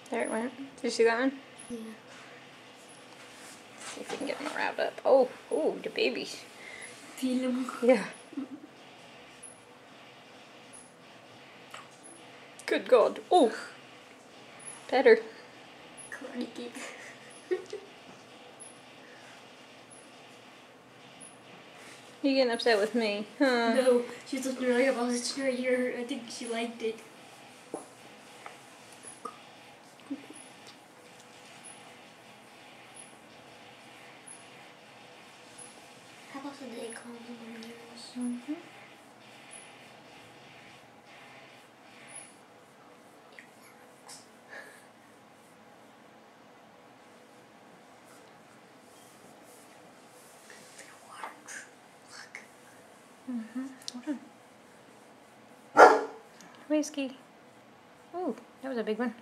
There it went. Did you see that one? Yeah. See if we can get them wrapped up. Oh, the babies. Feel them. Yeah. Good God. Oh. Better. Chronic. You getting upset with me? Huh? No, she was looking really about it right here. I think she liked it. How about some acorns and yours? Mm-hmm. Look. Hold on. Whiskey. Ooh, that was a big one.